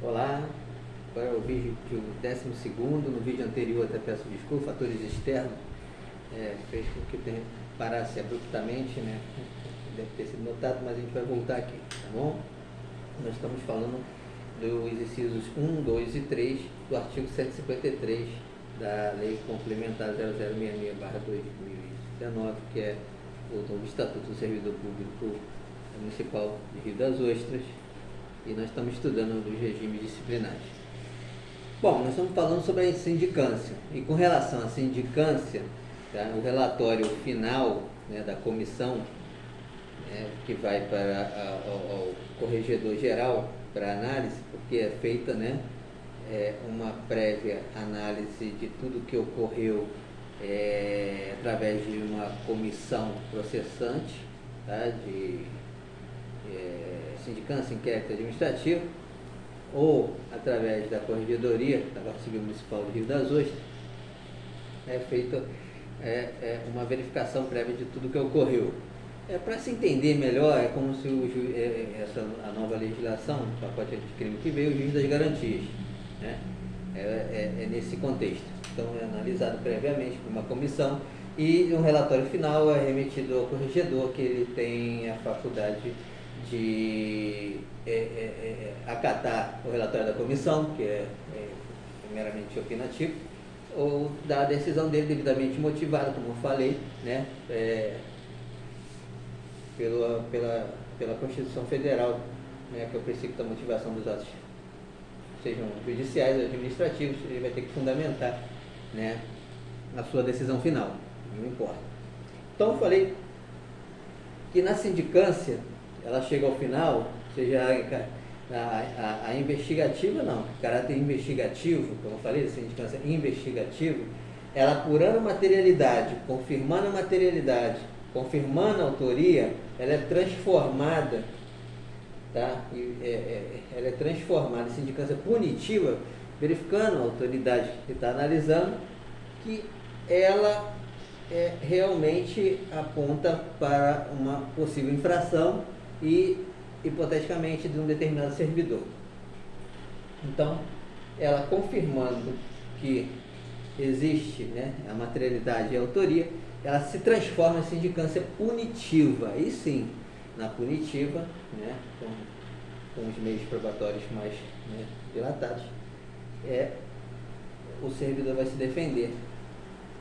Olá, agora é o vídeo 12º. No vídeo anterior até peço desculpa, fatores externos fez com que parasse abruptamente, né? Deve ter sido notado, mas a gente vai voltar aqui, tá bom? Nós estamos falando dos incisos 1, 2 e 3 do artigo 153 da Lei Complementar 0066/2019, que é o novo Estatuto do Servidor Público Municipal de Rio das Ostras, e nós estamos estudando os regimes disciplinares. Bom, nós estamos falando sobre a sindicância, e com relação à sindicância, tá, o relatório final, né, da comissão, que vai para ao corregedor geral para análise, porque é feita, né, uma prévia análise de tudo que ocorreu através de uma comissão processante, tá, de sindicância, inquérito administrativo, ou através da Corregedoria da Guarda Civil Municipal do Rio das Ostras, é feita uma verificação prévia de tudo que ocorreu. Para se entender melhor, é como se a nova legislação, o pacote anticrime que veio, o juiz das garantias, né? É nesse contexto. Então, é analisado previamente por uma comissão e um relatório final é remetido ao corregedor, que ele tem a faculdade de acatar o relatório da comissão, que é meramente opinativo, ou da decisão dele devidamente motivada, como eu falei, né, pela Constituição Federal, né, que é o princípio da motivação dos atos, sejam judiciais ou administrativos. Ele vai ter que fundamentar, né, a sua decisão final, não importa. Então, eu falei que na sindicância, ela chega ao final, seja a investigativa, não, caráter investigativo, como eu falei, a sindicância investigativa, ela apurando a materialidade, confirmando a materialidade, confirmando a autoria, ela é transformada, tá? Ela é transformada em sindicância punitiva, verificando a autoridade que está analisando que ela realmente aponta para uma possível infração e, hipoteticamente, de um determinado servidor. Então, ela confirmando que existe, né, a materialidade e a autoria, ela se transforma em sindicância punitiva. E sim, na punitiva, né, com os meios probatórios mais, né, dilatados, o servidor vai se defender,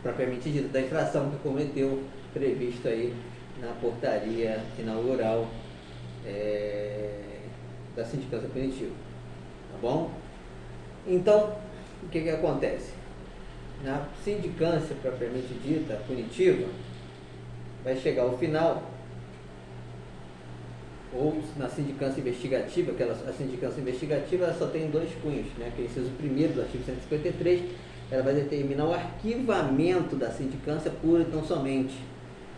propriamente dito, da infração que cometeu, previsto aí na portaria inaugural da sindicância punitiva, tá bom? Então, o que acontece? Na sindicância propriamente dita, punitiva, vai chegar ao final, ou na sindicância investigativa, a sindicância investigativa ela só tem dois cunhos, né, que é o inciso 1º do artigo 153, ela vai determinar o arquivamento da sindicância pura e tão somente,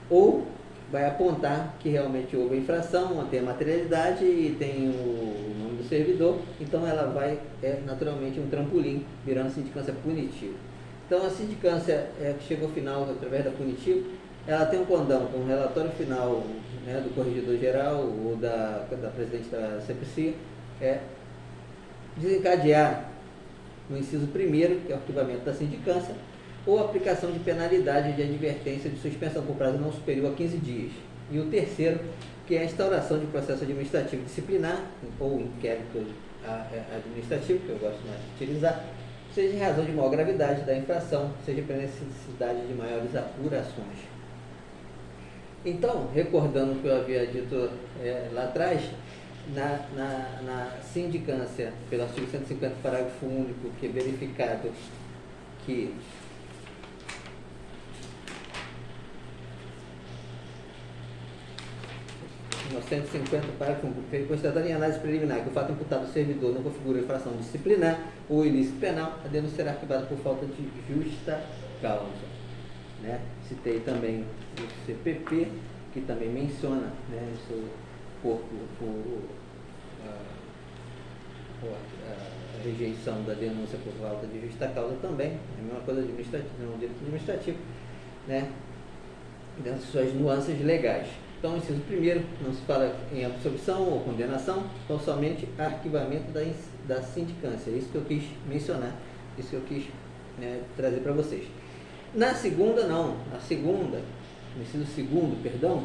ou vai apontar que realmente houve a infração, tem a materialidade e tem o nome do servidor, então ela vai, naturalmente, um trampolim, virando sindicância punitiva. Então, a sindicância que chega ao final, através da punitiva, ela tem um condão com o relatório final, né, do corregedor geral ou da presidente da CPC, desencadear no inciso 1º, que é o arquivamento da sindicância, ou aplicação de penalidade de advertência de suspensão por prazo não superior a 15 dias. E o terceiro, que é a instauração de processo administrativo disciplinar, ou inquérito administrativo, que eu gosto mais de utilizar, seja em razão de maior gravidade da infração, seja pela necessidade de maiores apurações. Então, recordando o que eu havia dito lá atrás, na sindicância, pelo artigo 150, parágrafo único, que é verificado que no 150, parágrafo 1, foi constatado em análise preliminar que o fato imputado ao servidor não configura infração disciplinar ou ilícito penal, a denúncia será arquivada por falta de justa causa, né? Citei também o CPP, que também menciona, né, seu corpo a rejeição da denúncia por falta de justa causa também, é a mesma coisa administrativa, não direito administrativo, né, dentro de suas nuances legais. Então, inciso primeiro, não se fala em absolvição ou condenação, então somente arquivamento da sindicância. É isso que eu quis mencionar, isso que eu quis, né, trazer para vocês. Na segunda, não. Na segunda, no inciso segundo, perdão,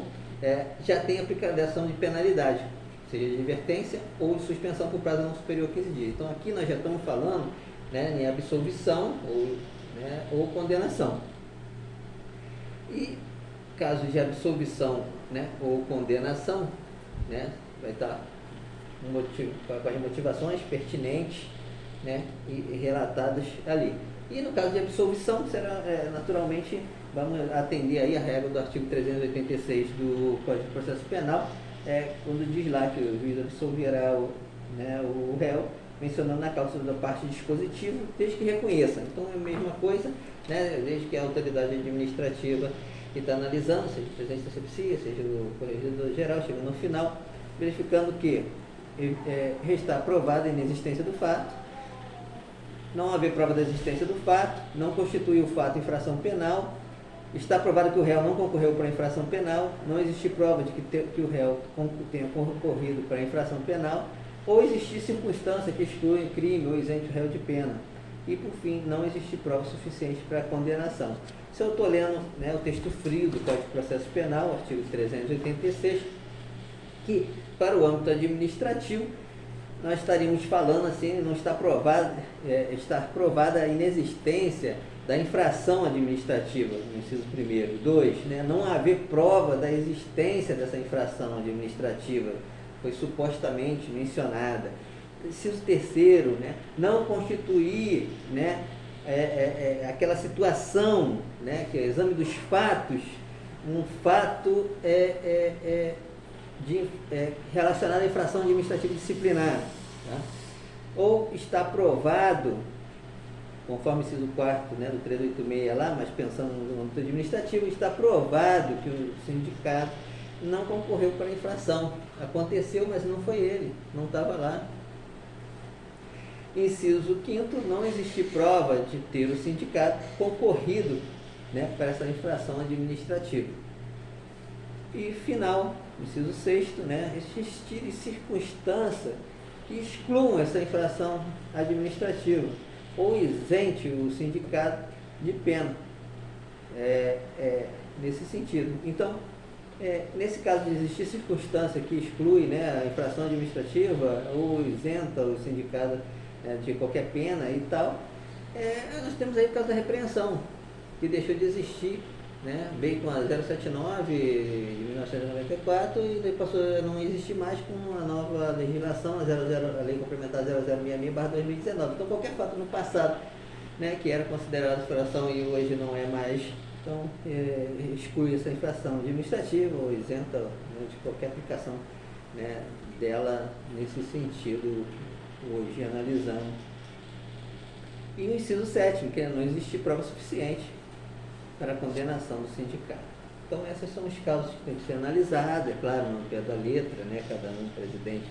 já tem aplicação de penalidade, seja de advertência ou de suspensão por prazo não superior a 15 dias. Então, aqui nós já estamos falando, né, em absolvição ou condenação. E caso de absolvição, né, ou condenação, né, vai estar com as motivações pertinentes, né, e relatadas ali. E no caso de absolvição, será naturalmente, vamos atender aí a regra do artigo 386 do Código de Processo Penal, quando diz lá que o juiz absolverá o réu, mencionando na cláusula da parte dispositiva, desde que reconheça. Então é a mesma coisa, né, desde que a autoridade administrativa que está analisando, seja o presidente da CPCIA, seja o corregedor geral, chega no final, verificando que está aprovada a inexistência do fato, não haver prova da existência do fato, não constitui o fato infração penal, está provado que o réu não concorreu para a infração penal, não existe prova de que o réu tenha concorrido para a infração penal, ou existir circunstância que exclui crime ou isente o réu de pena. E, por fim, não existe prova suficiente para a condenação. Se eu estou lendo, né, o texto frio do Código de Processo Penal, artigo 386, que para o âmbito administrativo, nós estaríamos falando assim, não está estar provada a inexistência da infração administrativa, no inciso 1º. 2, né, não haver prova da existência dessa infração administrativa, foi supostamente mencionada. Inciso 3º, né, não constituir, né, aquela situação, né, que é o exame dos fatos, um fato relacionado à infração administrativa disciplinar, tá? Ou está provado, conforme o inciso 4º, né, do 386 lá, mas pensando no âmbito administrativo, está provado que o sindicato não concorreu para a infração. Aconteceu, mas não foi ele, não estava lá. Inciso 5º, não existe prova de ter o sindicato concorrido, né, para essa infração administrativa. E final, inciso 6º, né, existir circunstância que excluam essa infração administrativa ou isente o sindicato de pena, nesse sentido. Então, nesse caso de existir circunstância que exclui, né, a infração administrativa ou isenta o sindicato de qualquer pena e tal, nós temos aí o caso da repreensão, que deixou de existir, né, veio com a 079 de 1994 e daí passou a não existir mais com a nova legislação, a Lei Complementar 0066/2019. Então, qualquer fato no passado, né, que era considerado infração e hoje não é mais, então exclui essa infração administrativa ou isenta, né, de qualquer aplicação, né, dela nesse sentido, hoje analisando. E o inciso 7º, que não existe prova suficiente para a condenação do sindicato. Então, esses são os casos que têm que ser analisados, é claro, no pé da letra, né, cada um, presidente,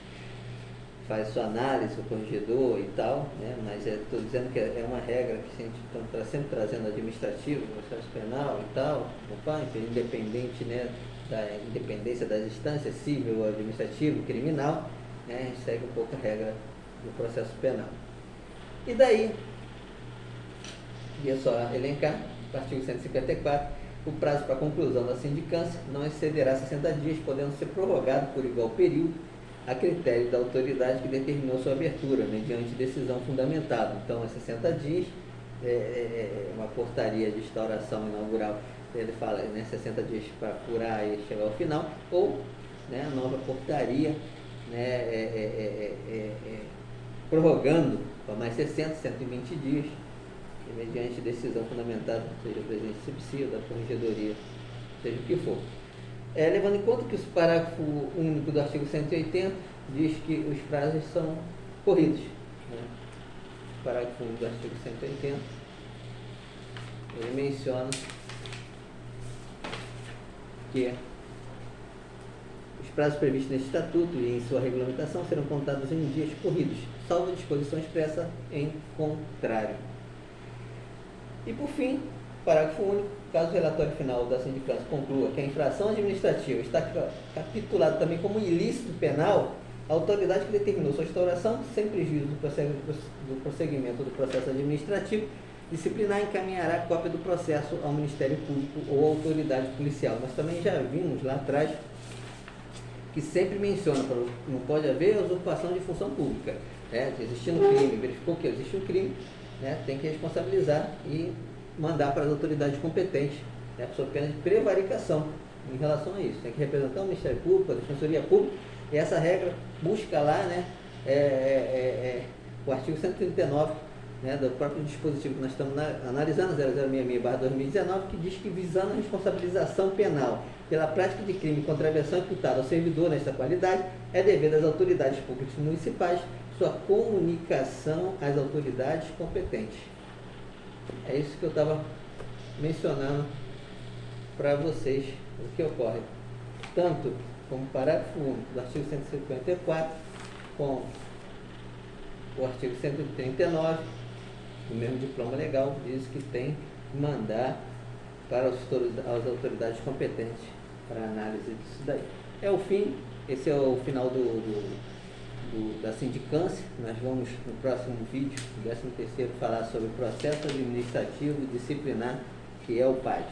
faz sua análise, o corregedor e tal, né, mas estou dizendo que é uma regra que a gente está sempre trazendo administrativo, processo penal e tal, independente, né, da independência das instâncias civil, administrativo, criminal, né, a gente segue um pouco a regra do processo penal. E daí, ia só elencar, artigo 154, o prazo para a conclusão da sindicância não excederá 60 dias, podendo ser prorrogado por igual período, a critério da autoridade que determinou sua abertura, mediante decisão fundamentada. Então, é 60 dias, uma portaria de instauração inaugural, ele fala, né, 60 dias para apurar e chegar ao final, ou, né, a nova portaria, né, prorrogando para mais 60, 120 dias, mediante decisão fundamentada, seja o presidente da CPCIA, da corregedoria, seja o que for. Levando em conta que o parágrafo único do artigo 180 diz que os prazos são corridos, né? O parágrafo único do artigo 180, ele menciona que os prazos previstos neste estatuto e em sua regulamentação serão contados em dias corridos, salvo disposição expressa em contrário. E por fim, Parágrafo único. Caso o relatório final da sindicância conclua que a infração administrativa está capitulada também como ilícito penal, a autoridade que determinou sua instauração, sem prejuízo do prosseguimento do processo administrativo disciplinar, encaminhará cópia do processo ao Ministério Público ou à autoridade policial. Nós também já vimos lá atrás que sempre menciona, não pode haver usurpação de função pública. Existindo crime, verificou que existe um crime, tem que responsabilizar e mandar para as autoridades competentes, sob pena de prevaricação em relação a isso. Tem que representar o Ministério Público, a Defensoria Pública, e essa regra busca lá o artigo 139 do próprio dispositivo que nós estamos analisando, 0066/2019, que diz que, visando a responsabilização penal pela prática de crime contra a versão imputada ao servidor nesta qualidade, é dever das autoridades públicas municipais sua comunicação às autoridades competentes. É isso que eu estava mencionando para vocês, o que ocorre tanto como parágrafo único do artigo 154, com o artigo 139, o mesmo diploma legal diz que tem que mandar para as autoridades competentes para análise disso daí. É o fim, esse é o final da sindicância. Nós vamos no próximo vídeo, 13º, falar sobre o processo administrativo disciplinar, que é o PAD.